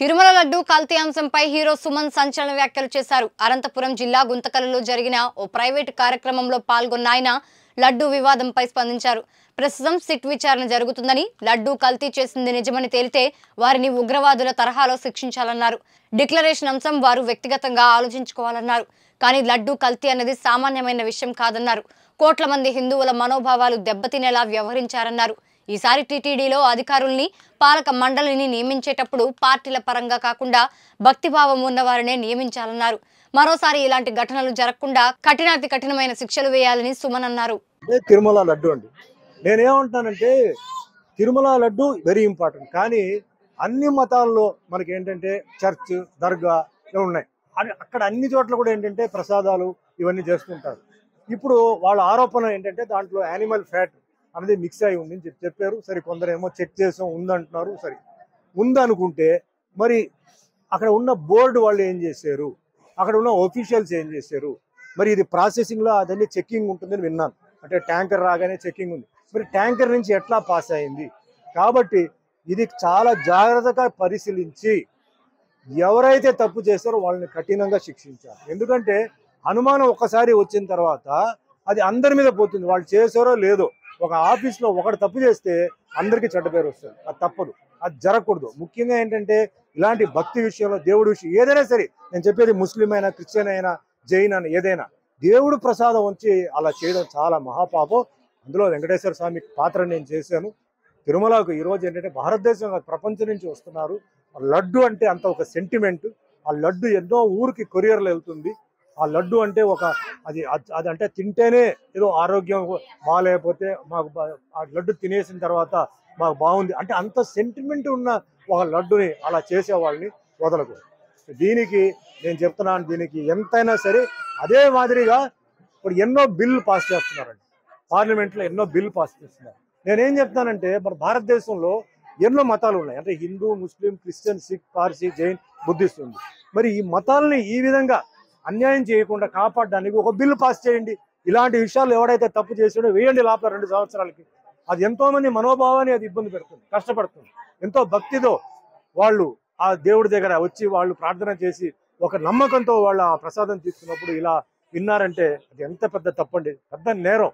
తిరుమల లడ్డు కల్తీ అంశంపై హీరో సుమన్ సంచలన వ్యాఖ్యలు చేశారు. అనంతపురం జిల్లా గుంతకల్లో జరిగిన ఓ ప్రైవేటు కార్యక్రమంలో పాల్గొన్న ఆయన లడ్డు వివాదంపై స్పందించారు. ప్రస్తుతం సిట్ విచారణ జరుగుతుందని, లడ్డు కల్తీ చేసింది నిజమని తేలితే వారిని ఉగ్రవాదుల తరహాలో శిక్షించాలన్నారు. డిక్లరేషన్ అంశం వారు వ్యక్తిగతంగా ఆలోచించుకోవాలన్నారు. కానీ లడ్డు కల్తీ అనేది సామాన్యమైన విషయం కాదన్నారు. కోట్ల మంది హిందువుల మనోభావాలు దెబ్బతినేలా వ్యవహరించారన్నారు. ఈసారి టీటీడీలో అధికారుల్ని, పాలక మండలిని నియమించేటప్పుడు పార్టీల పరంగా కాకుండా భక్తిభావం ఉన్నవారినే నియమించాలన్నారు. మరోసారి ఇలాంటి ఘటనలు జరగకుండా కఠినాతి కఠినమైన శిక్షలు వేయాలని సుమన్ అన్నారు. తిరుమల లడ్డు అండి, నేనేమంటానంటే తిరుమల లడ్డు వెరీ ఇంపార్టెంట్. కానీ అన్ని మతాల్లో మనకి ఏంటంటే చర్చ్, దర్గా ఉన్నాయి. అక్కడ అన్ని చోట్ల కూడా ఏంటంటే ప్రసాదాలు ఇవన్నీ చేస్తుంటారు. ఇప్పుడు వాళ్ళ ఆరోపణ ఏంటంటే దాంట్లో యానిమల్ ఫ్యాట్ అనేది మిక్స్ అయి ఉంది అని చెప్పారు. సరే, కొందరేమో చెక్ చేసాం ఉందంటున్నారు. సరే, ఉందనుకుంటే మరి అక్కడ ఉన్న బోర్డు వాళ్ళు ఏం చేశారు, అక్కడ ఉన్న ఒఫీషియల్స్ ఏం చేశారు? మరి ఇది ప్రాసెసింగ్లో అదన్నీ చెక్కింగ్ ఉంటుందని విన్నాను. అంటే ట్యాంకర్ రాగానే చెక్కింగ్ ఉంది. మరి ట్యాంకర్ నుంచి ఎట్లా పాస్ అయింది? కాబట్టి ఇది చాలా జాగ్రత్తగా పరిశీలించి ఎవరైతే తప్పు చేస్తారో వాళ్ళని కఠినంగా శిక్షించాలి. ఎందుకంటే అనుమానం ఒక్కసారి వచ్చిన తర్వాత అది అందరి మీద పోతుంది. వాళ్ళు చేశారో లేదో. ఒక ఆఫీస్లో ఒకటి తప్పు చేస్తే అందరికీ చెడ్డ పేరు వస్తుంది. అది తప్పదు, అది జరగకూడదు. ముఖ్యంగా ఏంటంటే ఇలాంటి భక్తి విషయంలో, దేవుడి విషయం ఏదైనా సరే, నేను చెప్పేది ముస్లిం అయినా, క్రిస్టియన్ అయినా, జైన్ అయినా, ఏదైనా దేవుడు ప్రసాదం వచ్చి అలా చేయడం చాలా మహాపాపం. అందులో వెంకటేశ్వర స్వామి పాత్ర నేను చేశాను. తిరుమలకు ఈరోజు ఏంటంటే భారతదేశం, ప్రపంచం నుంచి వస్తున్నారు. లడ్డు అంటే అంత ఒక సెంటిమెంట్. ఆ లడ్డు ఎన్నో ఊరికి కొరియర్లు వెళ్తుంది. ఆ లడ్డు అంటే ఒక అది అంటే తింటేనే ఏదో ఆరోగ్యం బాగాలేకపోతే మాకు ఆ లడ్డు తినేసిన తర్వాత మాకు బాగుంది అంటే అంత సెంటిమెంట్ ఉన్న ఒక లడ్డుని అలా చేసేవాళ్ళని వదలకూడదు. దీనికి నేను చెప్తున్నాను, దీనికి ఎంతైనా సరే. అదే మాదిరిగా ఇప్పుడు ఎన్నో బిల్లు పాస్ చేస్తున్నారండి, పార్లమెంట్లో ఎన్నో బిల్లు పాస్ చేస్తున్నారు. నేనేం చెప్తానంటే మన భారతదేశంలో ఎన్నో మతాలు ఉన్నాయి. అంటే Hindu, Muslim, Christian, Sikh, Parsi, Jain, Buddhist ఉంది. మరి ఈ మతాలని ఈ విధంగా అన్యాయం చేయకుండా కాపాడడానికి ఒక బిల్లు పాస్ చేయండి. ఇలాంటి విషయాలు ఎవడైతే తప్పు చేసాడో వేయండి లోపల 2 సంవత్సరాలకి. అది ఎంతోమంది మనోభావాన్ని అది ఇబ్బంది పెడుతుంది, కష్టపడుతుంది. ఎంతో భక్తితో వాళ్ళు ఆ దేవుడి దగ్గర వచ్చి వాళ్ళు ప్రార్థన చేసి ఒక నమ్మకంతో వాళ్ళు ఆ ప్రసాదం తీసుకున్నప్పుడు ఇలా విన్నారంటే అది ఎంత పెద్ద తప్పండి, పెద్ద నేరం.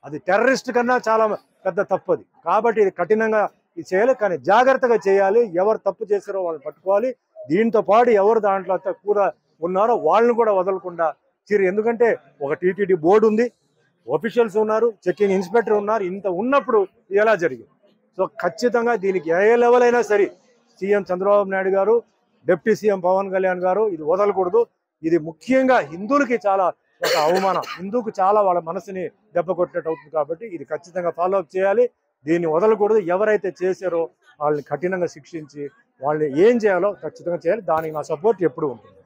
అది టెర్రరిస్ట్ కన్నా చాలా పెద్ద తప్పది. కాబట్టి ఇది కఠినంగా ఇది చేయాలి, కానీ జాగ్రత్తగా చేయాలి. ఎవరు తప్పు చేశారో వాళ్ళని పట్టుకోవాలి. దీంతో పాటు ఎవరు దాంట్లో కూడా ఉన్నారో వాళ్ళని కూడా వదలకుండా ఎందుకంటే ఒక టీటీడీ బోర్డు ఉంది, ఆఫీషియల్స్ ఉన్నారు, చెక్కింగ్ ఇన్స్పెక్టర్ ఉన్నారు. ఇంత ఉన్నప్పుడు ఎలా జరిగింది? సో ఖచ్చితంగా దీనికి ఏ లెవెల్ అయినా సరే సీఎం చంద్రబాబు నాయుడు గారు, డిప్యూటీ సీఎం పవన్ కళ్యాణ్ గారు ఇది వదలకూడదు. ఇది ముఖ్యంగా హిందువులకి చాలా ఒక అవమానం, హిందూకు చాలా వాళ్ళ మనసుని దెబ్బ కొట్టినట్టు అవుతుంది. కాబట్టి ఇది ఖచ్చితంగా ఫాలో అప్ చేయాలి, దీన్ని వదలకూడదు. ఎవరైతే చేశారో వాళ్ళని కఠినంగా శిక్షించి వాళ్ళని ఏం చేయాలో ఖచ్చితంగా చేయాలి. దానికి నా సపోర్ట్ ఎప్పుడు ఉంటుంది.